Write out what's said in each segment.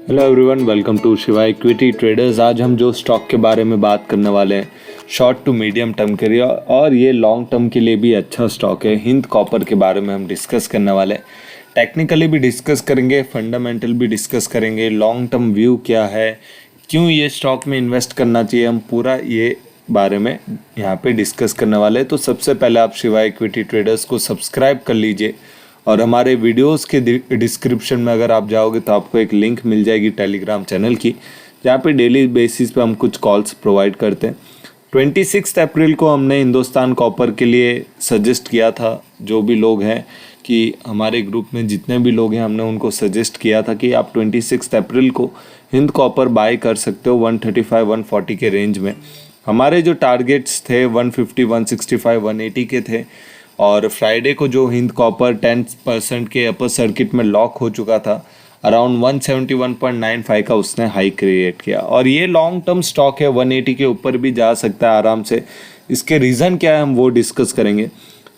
Hello everyone, welcome to Shiva equity traders. आज हम जो स्टॉक के बारे में बात करने वाले हैं, शॉर्ट टू मीडियम टर्म के लिए और ये लॉन्ग टर्म के लिए भी अच्छा स्टॉक है। हिंद कॉपर के बारे में हम डिस्कस करने वाले हैं। टेक्निकली भी डिस्कस करेंगे, फंडामेंटल भी डिस्कस करेंगे, लॉन्ग टर्म व्यू क्या है, क्यों ये स्टॉक में इन्वेस्ट करना चाहिए, हम पूरा ये बारे में यहाँ पे डिस्कस करने वाले हैं। तो सबसे पहले आप शिवा इक्विटी ट्रेडर्स को सब्सक्राइब कर लीजिए और हमारे वीडियोस के डिस्क्रिप्शन में अगर आप जाओगे तो आपको एक लिंक मिल जाएगी टेलीग्राम चैनल की, जहाँ पे डेली बेसिस पे हम कुछ कॉल्स प्रोवाइड करते हैं। 26 अप्रैल को हमने हिंदुस्तान कॉपर के लिए सजेस्ट किया था, जो भी लोग हैं कि हमारे ग्रुप में जितने भी लोग हैं हमने उनको सजेस्ट किया था कि आप 26 अप्रैल को हिंद कॉपर बाय कर सकते हो 135-140 के रेंज में। हमारे जो टारगेट्स थे 150, 165, 180 के थे और फ्राइडे को जो हिंद कॉपर 10% के अपर सर्किट में लॉक हो चुका था, अराउंड 171.95 का उसने हाई क्रिएट किया और ये लॉन्ग टर्म स्टॉक है, 180 के ऊपर भी जा सकता है आराम से। इसके रीज़न क्या है हम वो डिस्कस करेंगे।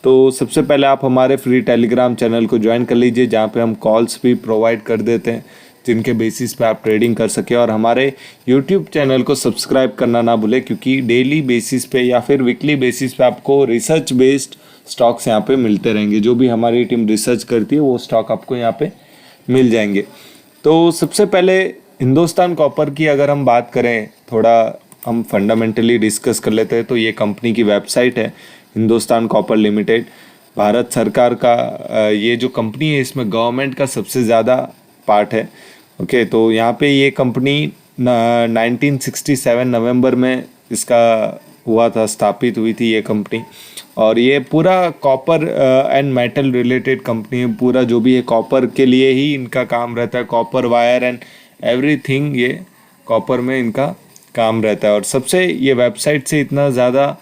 तो सबसे पहले आप हमारे फ्री टेलीग्राम चैनल को ज्वाइन कर लीजिए, जहाँ पे हम कॉल्स भी प्रोवाइड कर देते हैं जिनके बेसिस पे आप ट्रेडिंग कर सके। और हमारे यूट्यूब चैनल को सब्सक्राइब करना ना भूलें, क्योंकि डेली बेसिस पे या फिर वीकली बेसिस पे आपको रिसर्च बेस्ड स्टॉक्स यहाँ पे मिलते रहेंगे। जो भी हमारी टीम रिसर्च करती है वो स्टॉक आपको यहाँ पे मिल जाएंगे। तो सबसे पहले हिंदुस्तान कॉपर की अगर हम बात करें, थोड़ा हम फंडामेंटली डिस्कस कर लेते हैं। तो ये कंपनी की वेबसाइट है, हिंदुस्तान कॉपर लिमिटेड। भारत सरकार का ये जो कंपनी है इसमें गवर्नमेंट का सबसे ज़्यादा पार्ट है। ओके, तो यहाँ पे ये कंपनी 1967 नवंबर में इसका हुआ था, स्थापित हुई थी ये कंपनी। और ये पूरा copper and metal related company है। पूरा जो भी है कॉपर के लिए ही इनका काम रहता है, कॉपर वायर एंड एवरीथिंग, ये कॉपर में इनका काम रहता है। और सबसे ये वेबसाइट से इतना ज़्यादा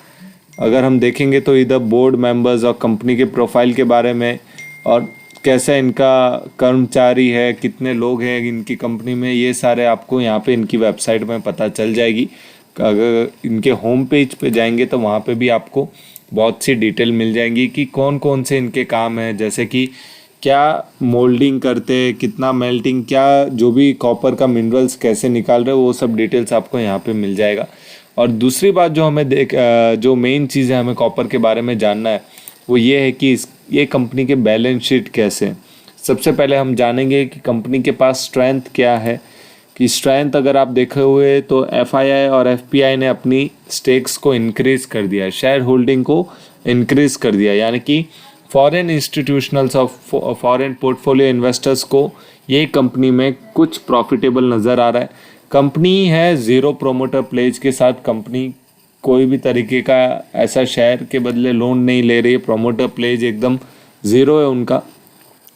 अगर हम देखेंगे तो इधर बोर्ड मेंबर्स और कंपनी के प्रोफाइल के बारे में और कैसे इनका कर्मचारी है, कितने लोग हैं इनकी कंपनी में, ये सारे आपको यहाँ पे इनकी वेबसाइट में पता चल जाएगी। अगर इनके होम पेज पे जाएंगे तो वहाँ पे भी आपको बहुत सी डिटेल मिल जाएंगी कि कौन कौन से इनके काम है, जैसे कि क्या मोल्डिंग करते, कितना मेल्टिंग, क्या जो भी कॉपर का मिनरल्स कैसे निकाल रहे हो, वो सब डिटेल्स आपको यहाँ पे मिल जाएगा। और दूसरी बात जो हमें जो मेन चीज़ है हमें कॉपर के बारे में जानना है, वो ये है कि ये कंपनी के बैलेंस शीट कैसे। सबसे पहले हम जानेंगे कि कंपनी के पास स्ट्रेंथ क्या है। कि स्ट्रेंथ अगर आप देखे हुए तो एफआईआई और एफपीआई ने अपनी स्टेक्स को इंक्रीज कर दिया, शेयर होल्डिंग को इंक्रीज कर दिया, यानी कि फॉरेन इंस्टीट्यूशनल्स और फॉरेन पोर्टफोलियो इन्वेस्टर्स को ये कंपनी में कुछ प्रॉफिटेबल नज़र आ रहा है। कंपनी है ज़ीरो प्रोमोटर प्लेज के साथ, कंपनी कोई भी तरीके का ऐसा शेयर के बदले लोन नहीं ले रही है, प्रोमोटर प्लेज एकदम ज़ीरो है उनका।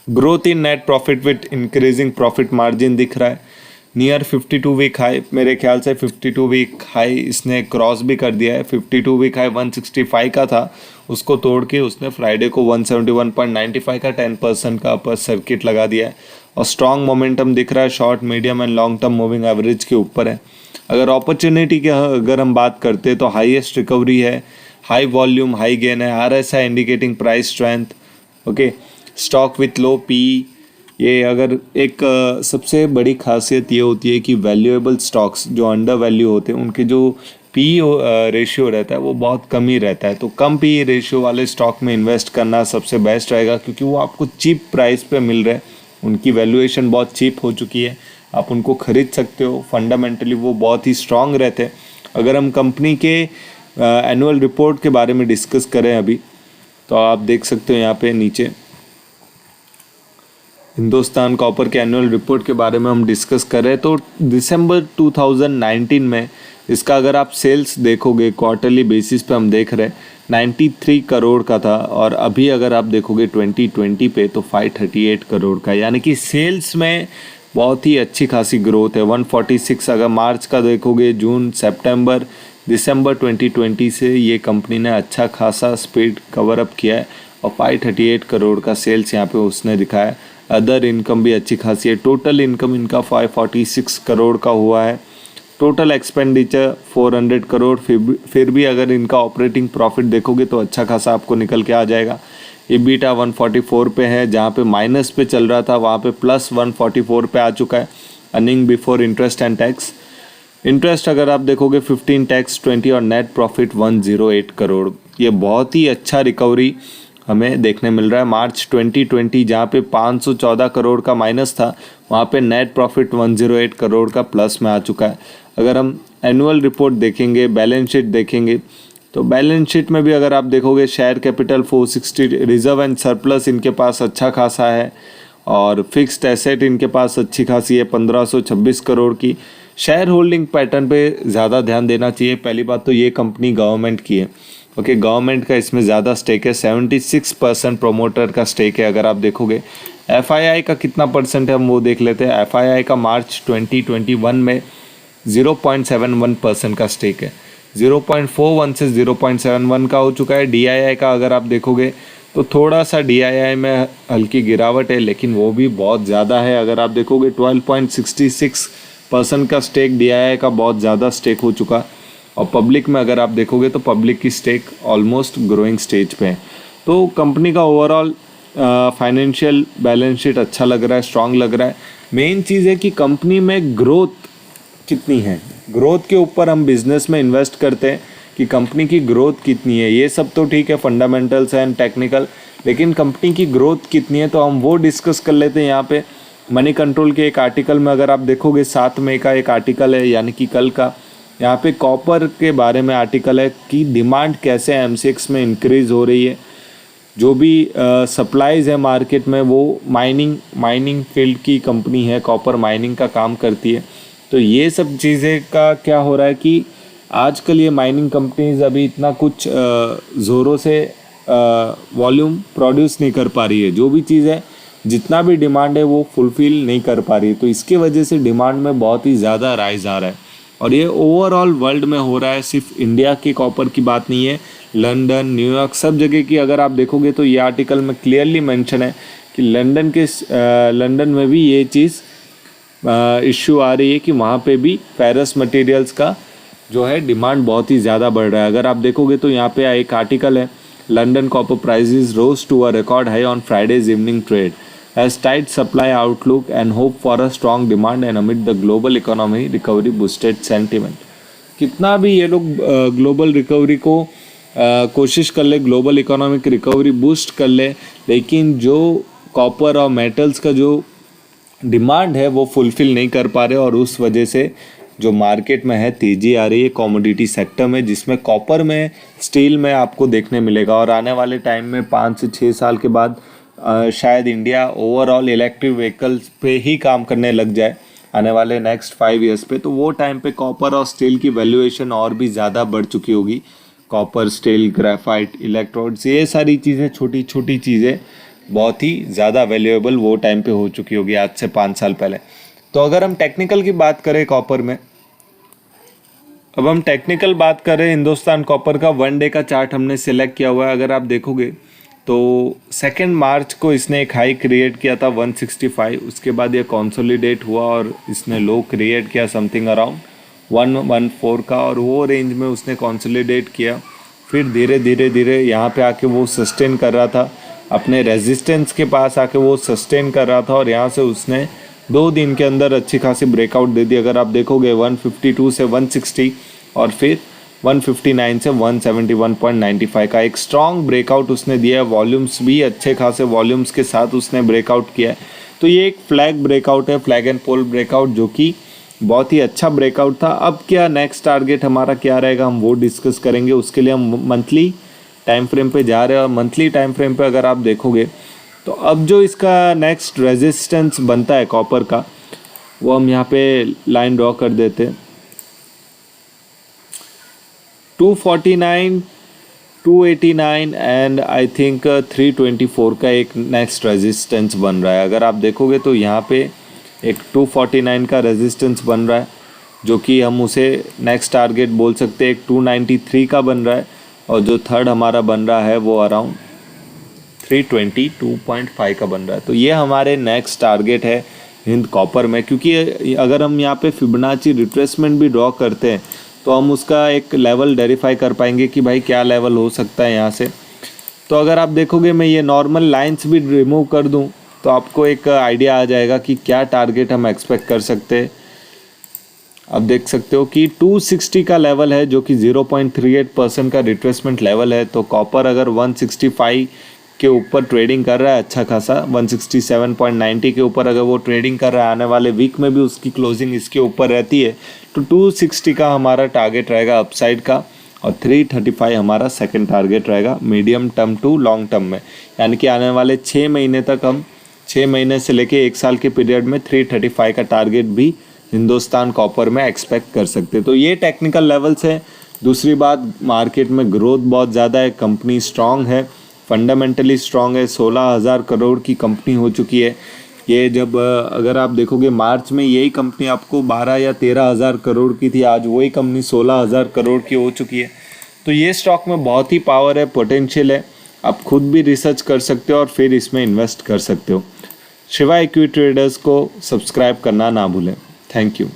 Growth in net profit with increasing profit margin दिख रहा है। नियर 52 वीक हाई, मेरे ख्याल से 52 वीक हाई इसने क्रॉस भी कर दिया है। 52 वीक हाई 165 का था, उसको तोड़ के उसने फ्राइडे को 171.95 का 10% का अपर सर्किट लगा दिया है। और स्ट्रॉन्ग मोमेंटम दिख रहा है, short medium and long term moving average के ऊपर है। अगर अपॉर्चुनिटी की अगर हम बात करते हैं तो हाईएस्ट रिकवरी है, हाई वॉल्यूम हाई गेन है, RSI indicating price strength. Okay, stock with low P. ये अगर एक सबसे बड़ी खासियत ये होती है कि वैल्यूएबल स्टॉक्स जो अंडर वैल्यू होते हैं उनके जो पी रेशियो रहता है वो बहुत कम ही रहता है। तो कम पी रेशियो वाले स्टॉक में इन्वेस्ट करना सबसे बेस्ट रहेगा, क्योंकि वो आपको चीप प्राइस पे मिल रहे हैं, उनकी वैल्यूएशन बहुत चीप हो चुकी है, आप उनको खरीद सकते हो। फंडामेंटली वो बहुत ही स्ट्रांग रहते हैं। अगर हम कंपनी के एनुअल रिपोर्ट के बारे में डिस्कस करें अभी, तो आप देख सकते हो यहाँ पे नीचे हिंदुस्तान कॉपर के एनुअल रिपोर्ट के बारे में हम डिस्कस कर रहे हैं। तो दिसंबर 2019 में इसका अगर आप सेल्स देखोगे क्वार्टरली बेसिस पे हम देख रहे हैं 93 करोड़ का था, और अभी अगर आप देखोगे 2020 पे तो 538 करोड़ का, यानी कि सेल्स में बहुत ही अच्छी खासी ग्रोथ है। 146 अगर मार्च का देखोगे, जून, सितंबर, दिसंबर 2020 से ये कंपनी ने अच्छा खासा स्पीड कवर अप किया है और 538 करोड़ का सेल्स यहाँ पे उसने दिखाया। अदर इनकम भी अच्छी खासी है। टोटल इनकम इनका 546 करोड़ का हुआ है। Total expenditure 400 crore. फिर भी अगर इनका ऑपरेटिंग प्रॉफिट देखोगे तो अच्छा खासा आपको निकल के आ जाएगा। EBITDA 144 पे है, जहाँ पे माइनस पे चल रहा था वहाँ पे प्लस 144 पे आ चुका है। Earning before interest and tax. Interest अगर आप देखोगे 15, टैक्स 20 और नेट प्रॉफिट 108 करोड़। ये बहुत ही अच्छा रिकवरी हमें देखने मिल रहा है। मार्च 2020 जहाँ पे 514 करोड़ का माइनस था, वहाँ पे नेट प्रॉफिट 108 करोड़ का प्लस में आ चुका है। अगर हम एनुअल रिपोर्ट देखेंगे, बैलेंस शीट देखेंगे, तो बैलेंस शीट में भी अगर आप देखोगे share capital 460, reserve and surplus इनके पास अच्छा खासा है, और फिक्स्ड एसेट इनके पास अच्छी खासी है 1526 करोड़ की। शेयर होल्डिंग पैटर्न पे ज़्यादा ध्यान देना चाहिए। पहली बात तो ये कंपनी गवर्नमेंट की है, ओके, गवर्नमेंट का इसमें ज़्यादा स्टेक है, 76% प्रोमोटर का स्टेक है। अगर आप देखोगे एफआईआई का कितना परसेंट है हम वो देख लेते हैं। एफआईआई का मार्च 2021 में 0.71% का स्टेक है, 0.41 से 0.71 का हो चुका है। डीआईआई का अगर आप देखोगे तो थोड़ा सा डीआईआई में हल्की गिरावट है, लेकिन वो भी बहुत ज़्यादा है। अगर आप देखोगे 12.66% का स्टेक डीआईआई का बहुत ज़्यादा स्टेक हो चुका। और पब्लिक में अगर आप देखोगे तो पब्लिक की स्टेक ऑलमोस्ट ग्रोइंग स्टेज पे है। तो कंपनी का ओवरऑल फाइनेंशियल बैलेंस शीट अच्छा लग रहा है, स्ट्रांग लग रहा है। मेन चीज़ है कि कंपनी में ग्रोथ कितनी है, ग्रोथ के ऊपर हम बिजनेस में इन्वेस्ट करते हैं कि कंपनी की ग्रोथ कितनी है। ये सब तो ठीक है, फंडामेंटल्स एंड टेक्निकल, लेकिन कंपनी की ग्रोथ कितनी है तो हम वो डिस्कस कर लेते हैं। यहाँ पे मनी कंट्रोल के एक आर्टिकल में अगर आप देखोगे 7 मई का एक आर्टिकल है, यानी कि कल का, यहाँ पे कॉपर के बारे में आर्टिकल है कि डिमांड कैसे एमसीएक्स में इंक्रीज़ हो रही है। जो भी सप्लाईज है मार्केट में, वो माइनिंग फील्ड की कंपनी है, कॉपर माइनिंग का काम करती है। तो ये सब चीज़ें का क्या हो रहा है कि आजकल ये माइनिंग कंपनीज अभी इतना कुछ ज़ोरों से वॉल्यूम प्रोड्यूस नहीं कर पा रही है। जो भी चीज़ है, जितना भी डिमांड है वो फुलफ़िल नहीं कर पा रही है। तो इसके वजह से डिमांड में बहुत ही ज़्यादा राइज आ रहा है, और ये ओवरऑल वर्ल्ड में हो रहा है। सिर्फ इंडिया के कॉपर की बात नहीं है, लंदन, न्यूयॉर्क, सब जगह की अगर आप देखोगे तो ये आर्टिकल में क्लियरली मेंशन है कि लंदन में भी ये चीज़ इश्यू आ रही है कि वहाँ पे भी फेरस मटेरियल्स का जो है डिमांड बहुत ही ज़्यादा बढ़ रहा है। अगर आप देखोगे तो यहाँ पे एक आर्टिकल है, London copper prices rose to a record high on Friday's evening trade as tight supply outlook and hope for a strong demand and amid the global economy recovery boosted sentiment। कितना भी ये लोग global recovery को कोशिश कर ले, global economic recovery boost कर ले, लेकिन जो कॉपर और मेटल्स का जो डिमांड है वो फुलफिल नहीं कर पा रहे, और उस वजह से जो मार्केट में है तेज़ी आ रही है कॉमोडिटी सेक्टर में, जिसमें कॉपर में, स्टील में आपको देखने मिलेगा। और आने वाले टाइम में 5 से 6 साल के बाद शायद इंडिया ओवरऑल इलेक्ट्रिक व्हीकल्स पे ही काम करने लग जाए आने वाले नेक्स्ट 5 ईयर्स पे। तो वो टाइम पे कॉपर और स्टील की वैल्यूएशन और भी ज़्यादा बढ़ चुकी होगी। कॉपर, स्टील, ग्रेफाइट, इलेक्ट्रोड्स, ये सारी चीज़ें, छोटी छोटी चीज़ें बहुत ही ज़्यादा वैल्यूएबल वो टाइम पे हो चुकी होगी आज से 5 साल पहले। तो अगर हम टेक्निकल की बात करें कॉपर में, अब हम टेक्निकल बात करें हिंदुस्तान कॉपर का 1 डे का चार्ट हमने सिलेक्ट किया हुआ है। अगर आप देखोगे तो 2 मार्च को इसने एक हाई क्रिएट किया था 165, उसके बाद ये कंसोलिडेट हुआ और इसने लो क्रिएट किया समथिंग अराउंड 114 का, और वो रेंज में उसने कंसोलिडेट किया। फिर धीरे धीरे यहाँ पे आके वो सस्टेन कर रहा था, अपने रेजिस्टेंस के पास आके वो सस्टेन कर रहा था, और यहाँ से उसने 2 दिन के अंदर अच्छी खासी ब्रेकआउट दे दी। अगर आप देखोगे 152 से 160 और फिर 159 से 171.95 का एक स्ट्रॉन्ग ब्रेकआउट उसने दिया है। वॉल्यूम्स भी अच्छे खासे वॉल्यूम्स के साथ उसने ब्रेकआउट किया है। तो ये एक फ्लैग ब्रेकआउट है, फ्लैग एंड पोल ब्रेकआउट, जो कि बहुत ही अच्छा ब्रेकआउट था। अब क्या नेक्स्ट टारगेट हमारा क्या रहेगा, हम वो डिस्कस करेंगे। उसके लिए हम मंथली टाइम फ्रेम पे जा रहे हैं, और मंथली टाइम फ्रेम पे अगर आप देखोगे तो अब जो इसका नेक्स्ट रेजिस्टेंस बनता है कॉपर का, वो हम यहाँ पे लाइन ड्रॉ कर देते हैं। 249, 289 एंड आई थिंक 324 का एक नेक्स्ट रेजिस्टेंस बन रहा है। अगर आप देखोगे तो यहाँ पे एक 249 का रेजिस्टेंस बन रहा है, जो कि हम उसे नेक्स्ट टारगेट बोल सकते हैं। एक 293 का बन रहा है, और जो थर्ड हमारा बन रहा है वो अराउंड 322.5 का बन रहा है। तो ये हमारे नेक्स्ट टारगेट है हिंद कॉपर में, क्योंकि अगर हम यहाँ पे फिबोनाची रिट्रेसमेंट भी ड्रॉ करते हैं तो हम उसका एक लेवल वेरीफाई कर पाएंगे कि भाई क्या लेवल हो सकता है यहाँ से। तो अगर आप देखोगे, मैं ये नॉर्मल लाइंस भी रिमूव कर दूँ तो आपको एक आइडिया आ जाएगा कि क्या टारगेट हम एक्सपेक्ट कर सकते हैं। अब देख सकते हो कि 260 का लेवल है जो कि 0.38% का रिट्रेसमेंट लेवल है। तो कॉपर अगर 165 के ऊपर ट्रेडिंग कर रहा है अच्छा खासा, 167.90 के ऊपर अगर वो ट्रेडिंग कर रहा है, आने वाले वीक में भी उसकी क्लोजिंग इसके ऊपर रहती है, तो 260 का हमारा टारगेट रहेगा अपसाइड का, और 335 हमारा सेकंड टारगेट रहेगा medium term to long term में। यानी कि आने वाले 6 महीने तक हम 6 महीने से लेके 1 साल के पीरियड में 335 का टारगेट भी हिंदुस्तान कॉपर में एक्सपेक्ट कर सकते हैं। तो ये टेक्निकल लेवल्स है। दूसरी बात, मार्केट में ग्रोथ बहुत ज़्यादा है, कंपनी स्ट्रांग है, फंडामेंटली स्ट्रांग है, 16,000 करोड़ की कंपनी हो चुकी है। ये जब अगर आप देखोगे मार्च में यही कंपनी आपको 12 या 13,000 करोड़ की थी, आज वही कंपनी 16,000 करोड़ की हो चुकी है। तो ये स्टॉक में बहुत ही पावर है, पोटेंशियल है। आप खुद भी रिसर्च कर सकते हो और फिर इसमें इन्वेस्ट कर सकते हो। शिवा इक्विटी ट्रेडर्स को सब्सक्राइब करना ना भूलें। Thank you.